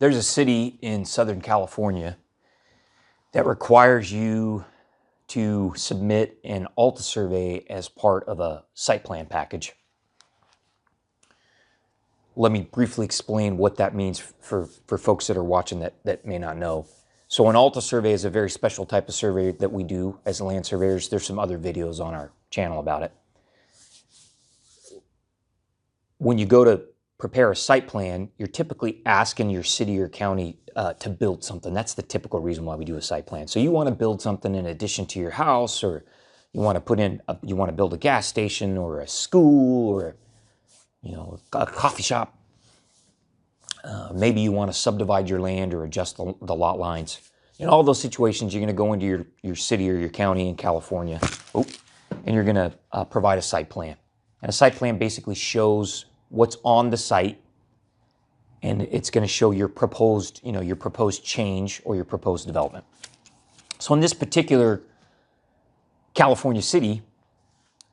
There's a city in Southern California that requires you to submit an ALTA survey as part of a site plan package. Let me briefly explain what that means for folks that are watching that may not know. So an ALTA survey is a very special type of survey that we do as land surveyors. There's some other videos on our channel about it. When you go to prepare a site plan, you're typically asking your city or county to build something. That's the typical reason why we do a site plan. So you want to build something in addition to your house, or you want to build a gas station or a school or a coffee shop. Maybe you want to subdivide your land or adjust the lot lines. In all those situations, you're going to go into your city or your county in California, and you're going to provide a site plan. And a site plan basically shows what's on the site, and it's going to show your proposed change or your proposed development. So in this particular California city,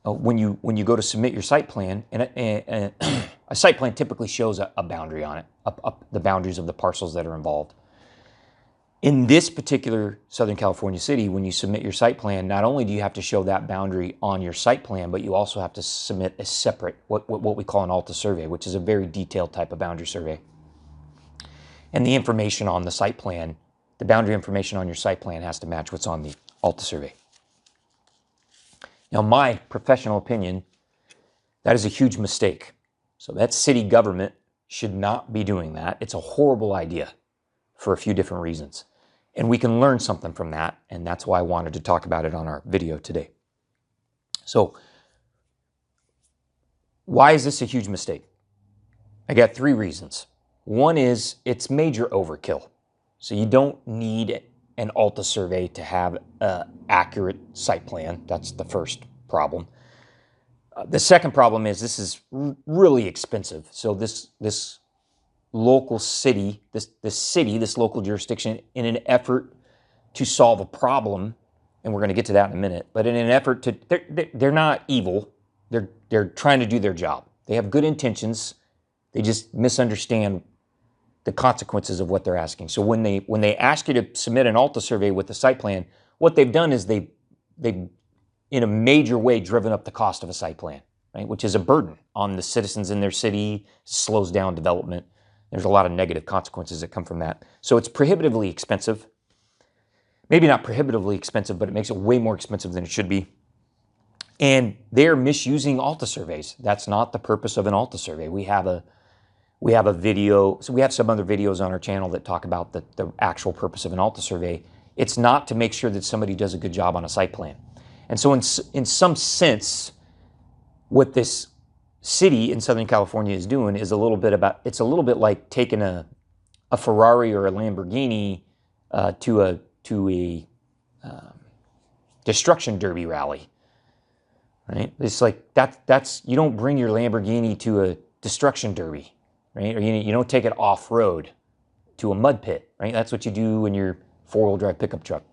when you go to submit your site plan, and a site plan typically shows a boundary on it, the boundaries of the parcels that are involved. In this particular Southern California city, when you submit your site plan, not only do you have to show that boundary on your site plan, but you also have to submit a separate, what we call an ALTA survey, which is a very detailed type of boundary survey. And the information on the site plan, the boundary information on your site plan has to match what's on the ALTA survey. Now, my professional opinion, that is a huge mistake. So that city government should not be doing that. It's a horrible idea for a few different reasons. And we can learn something from that, and that's why I wanted to talk about it on our video today. So, why is this a huge mistake? I got 3 reasons. One is it's major overkill. So you don't need an ALTA survey to have an accurate site plan. That's the first problem. The second problem is this is really expensive. So this local city, this local jurisdiction, in an effort to solve a problem, and we're going to get to that in a minute, but in an effort to, they're not evil. They're trying to do their job. They have good intentions. They just misunderstand the consequences of what they're asking. So when they ask you to submit an ALTA survey with the site plan, what they've done is they've in a major way driven up the cost of a site plan, right? Which is a burden on the citizens in their city, slows down development. There's a lot of negative consequences that come from that. So it's prohibitively expensive. Maybe not prohibitively expensive, but it makes it way more expensive than it should be. And they're misusing ALTA surveys. That's not the purpose of an ALTA survey. We have a video, so we have some other videos on our channel that talk about the actual purpose of an ALTA survey. It's not to make sure that somebody does a good job on a site plan. And so in some sense, what this city in Southern California is doing is it's a little bit like taking a Ferrari or a Lamborghini to a destruction derby rally, right? It's like that's you don't bring your Lamborghini to a destruction derby, right? Or you don't take it off road to a mud pit, right? That's what you do in your 4-wheel drive pickup truck.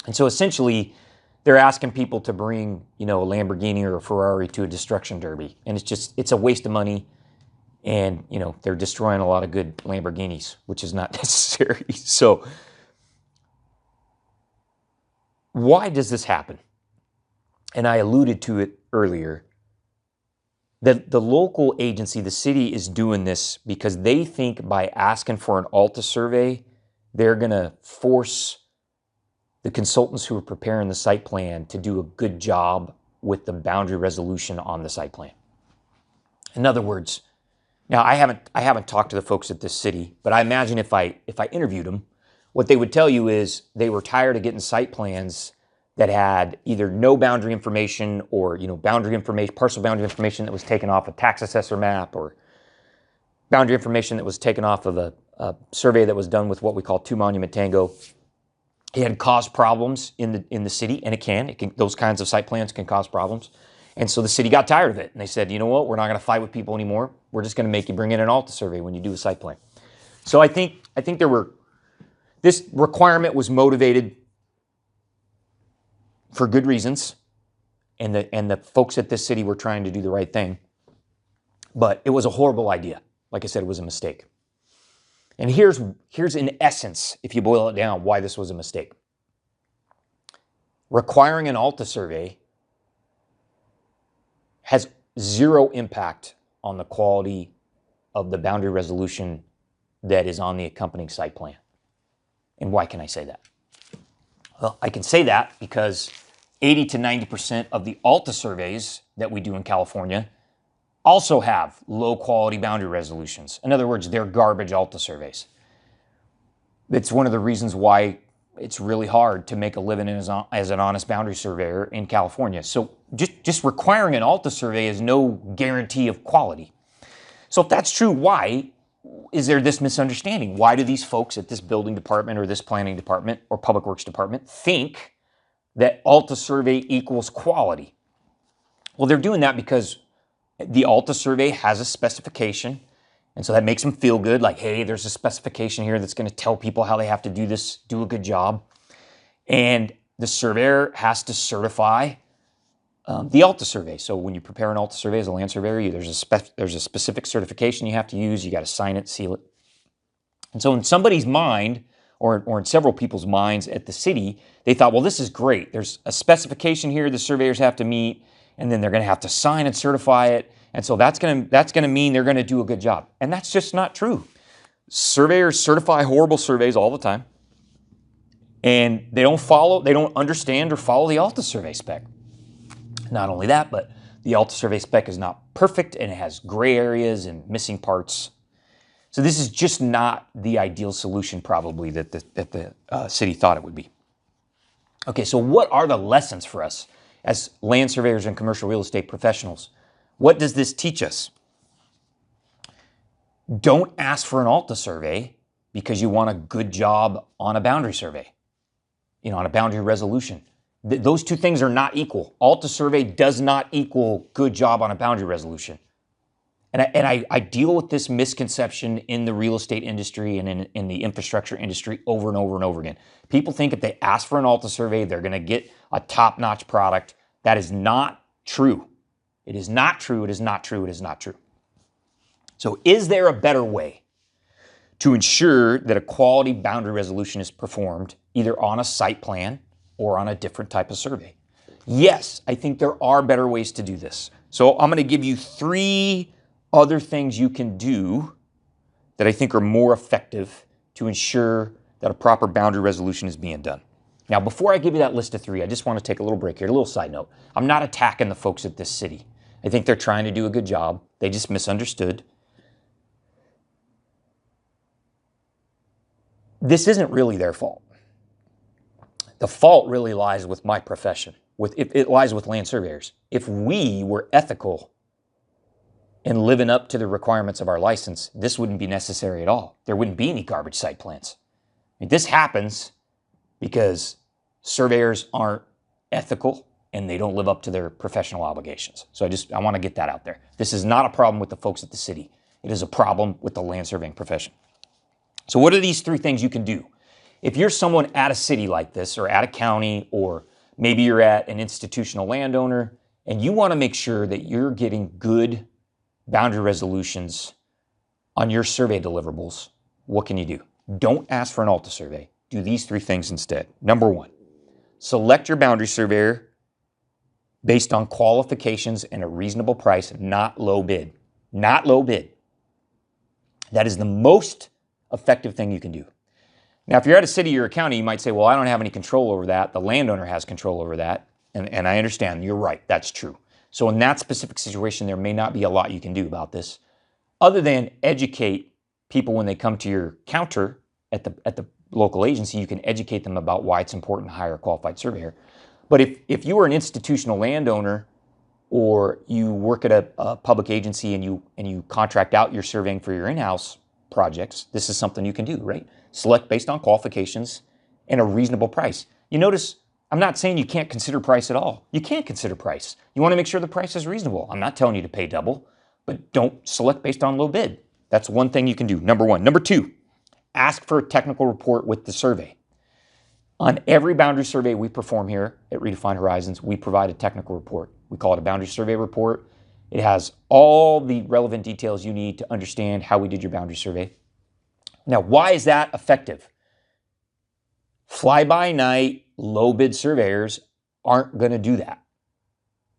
And so essentially, they're asking people to bring, a Lamborghini or a Ferrari to a destruction derby. And it's a waste of money. And, they're destroying a lot of good Lamborghinis, which is not necessary. So why does this happen? And I alluded to it earlier. That the local agency, the city, is doing this because they think by asking for an ALTA survey, they're going to force the consultants who are preparing the site plan to do a good job with the boundary resolution on the site plan. In other words, now I haven't talked to the folks at this city, but I imagine if I interviewed them, what they would tell you is they were tired of getting site plans that had either no boundary information or parcel boundary information that was taken off a tax assessor map, or boundary information that was taken off of a survey that was done with what we call 2 monument tango. It had caused problems in the city, and it can. Those kinds of site plans can cause problems. And so the city got tired of it, and they said, you know what, we're not going to fight with people anymore. We're just going to make you bring in an ALTA survey when you do a site plan. So I think this requirement was motivated for good reasons, and the folks at this city were trying to do the right thing. But it was a horrible idea. Like I said, it was a mistake. And here's in essence, if you boil it down, why this was a mistake. Requiring an ALTA survey has zero impact on the quality of the boundary resolution that is on the accompanying site plan. And why can I say that? Well, I can say that because 80 to 90% of the ALTA surveys that we do in California also have low quality boundary resolutions. In other words, they're garbage ALTA surveys. It's one of the reasons why it's really hard to make a living as an honest boundary surveyor in California. So just requiring an ALTA survey is no guarantee of quality. So if that's true, why is there this misunderstanding? Why do these folks at this building department or this planning department or public works department think that ALTA survey equals quality? Well, they're doing that because the ALTA survey has a specification, and so that makes them feel good, like, hey, there's a specification here that's going to tell people how they have to do this, do a good job. And the surveyor has to certify the ALTA survey. So when you prepare an ALTA survey as a land surveyor, there's a specific certification you have to use. You got to sign it, seal it. And so in somebody's mind, or in several people's minds at the city, they thought, well, this is great. There's a specification here the surveyors have to meet, and then they're going to have to sign and certify it. And so that's going to mean they're going to do a good job. And that's just not true. Surveyors certify horrible surveys all the time, and they don't understand or follow the ALTA survey spec. Not only that, but the ALTA survey spec is not perfect, and it has gray areas and missing parts. So this is just not the ideal solution probably that the city thought it would be. Okay, so what are the lessons for us as land surveyors and commercial real estate professionals? What does this teach us? Don't ask for an ALTA survey because you want a good job on a boundary survey, on a boundary resolution. Those two things are not equal. ALTA survey does not equal good job on a boundary resolution. And I deal with this misconception in the real estate industry and in the infrastructure industry over and over and over again. People think if they ask for an ALTA survey, they're going to get a top-notch product. That is not true. It is not true. It is not true. It is not true. So is there a better way to ensure that a quality boundary resolution is performed either on a site plan or on a different type of survey? Yes, I think there are better ways to do this. So I'm going to give you 3 other things you can do that I think are more effective to ensure that a proper boundary resolution is being done. Now, before I give you that list of 3, I just want to take a little break here, a little side note. I'm not attacking the folks at this city. I think they're trying to do a good job. They just misunderstood. This isn't really their fault. The fault really lies with my profession. It lies with land surveyors. If we were ethical and living up to the requirements of our license, this wouldn't be necessary at all. There wouldn't be any garbage site plans. This happens because surveyors aren't ethical and they don't live up to their professional obligations. So I want to get that out there. This is not a problem with the folks at the city. It is a problem with the land surveying profession. So what are these 3 things you can do? If you're someone at a city like this, or at a county, or maybe you're at an institutional landowner, and you want to make sure that you're getting good boundary resolutions on your survey deliverables, what can you do? Don't ask for an ALTA survey. Do these 3 things instead. Number 1, select your boundary surveyor based on qualifications and a reasonable price, not low bid. Not low bid. That is the most effective thing you can do. Now, if you're at a city or a county, you might say, well, I don't have any control over that. The landowner has control over that. And I understand. You're right. That's true. So in that specific situation, there may not be a lot you can do about this other than educate people when they come to your counter at the local agency. You can educate them about why it's important to hire a qualified surveyor. But if you are an institutional landowner or you work at a public agency and you contract out your surveying for your in-house projects, this is something you can do, right? Select based on qualifications and a reasonable price. You notice I'm not saying you can't consider price at all. You can't consider price. You want to make sure the price is reasonable. I'm not telling you to pay double, but don't select based on low bid. That's one thing you can do, number 1. Number 2, ask for a technical report with the survey. On every boundary survey we perform here at Redefined Horizons, we provide a technical report. We call it a boundary survey report. It has all the relevant details you need to understand how we did your boundary survey. Now, why is that effective? Fly-by-night, low-bid surveyors aren't going to do that.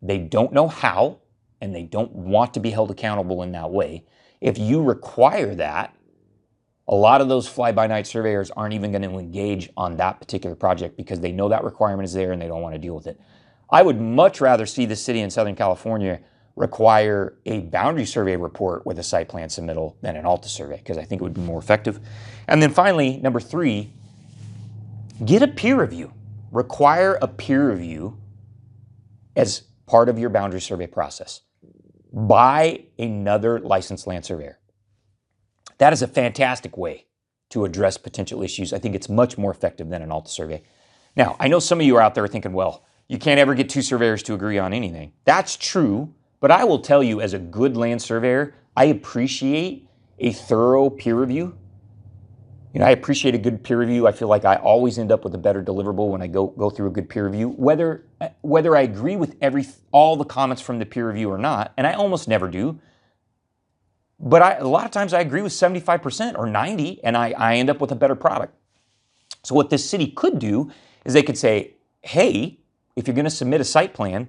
They don't know how, and they don't want to be held accountable in that way. If you require that, a lot of those fly-by-night surveyors aren't even going to engage on that particular project because they know that requirement is there and they don't want to deal with it. I would much rather see the city in Southern California require a boundary survey report with a site plan submittal than an ALTA survey, because I think it would be more effective. And then finally, number 3, get a peer review. Require a peer review as part of your boundary survey process by another licensed land surveyor. That is a fantastic way to address potential issues. I think it's much more effective than an ALTA survey. Now, I know some of you are out there thinking, well, you can't ever get 2 surveyors to agree on anything. That's true, but I will tell you, as a good land surveyor, I appreciate a thorough peer review. I appreciate a good peer review. I feel like I always end up with a better deliverable when I go through a good peer review, whether I agree with all the comments from the peer review or not, and I almost never do. But a lot of times I agree with 75% or 90%, and I end up with a better product. So what this city could do is they could say, hey, if you're going to submit a site plan,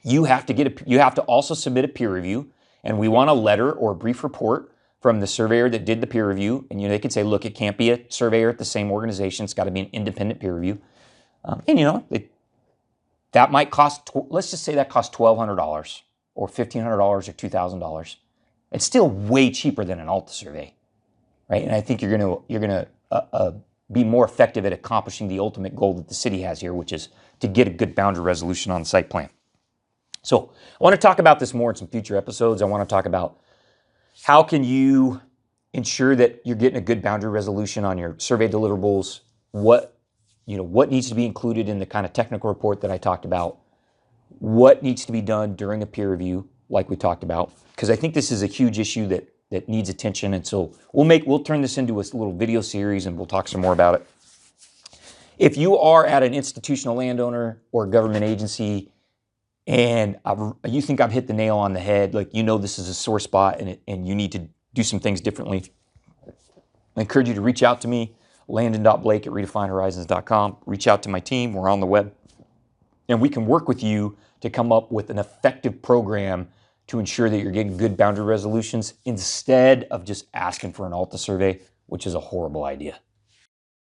you have to also submit a peer review, and we want a letter or a brief report from the surveyor that did the peer review. And they could say, look, it can't be a surveyor at the same organization. It's got to be an independent peer review. That might cost, let's just say that costs $1,200 or $1,500 or $2,000. It's still way cheaper than an ALTA survey, right? And I think you're going to be more effective at accomplishing the ultimate goal that the city has here, which is to get a good boundary resolution on the site plan. So I want to talk about this more in some future episodes. I want to talk about how can you ensure that you're getting a good boundary resolution on your survey deliverables, what needs to be included in the kind of technical report that I talked about, what needs to be done during a peer review, like we talked about, because I think this is a huge issue that needs attention. And so we'll turn this into a little video series and we'll talk some more about it. If you are at an institutional landowner or government agency and you think I've hit the nail on the head, like this is a sore spot and you need to do some things differently, I encourage you to reach out to me, landon.blake@redefinehorizons.com. Reach out to my team. We're on the web. And we can work with you to come up with an effective program to ensure that you're getting good boundary resolutions instead of just asking for an ALTA survey, which is a horrible idea.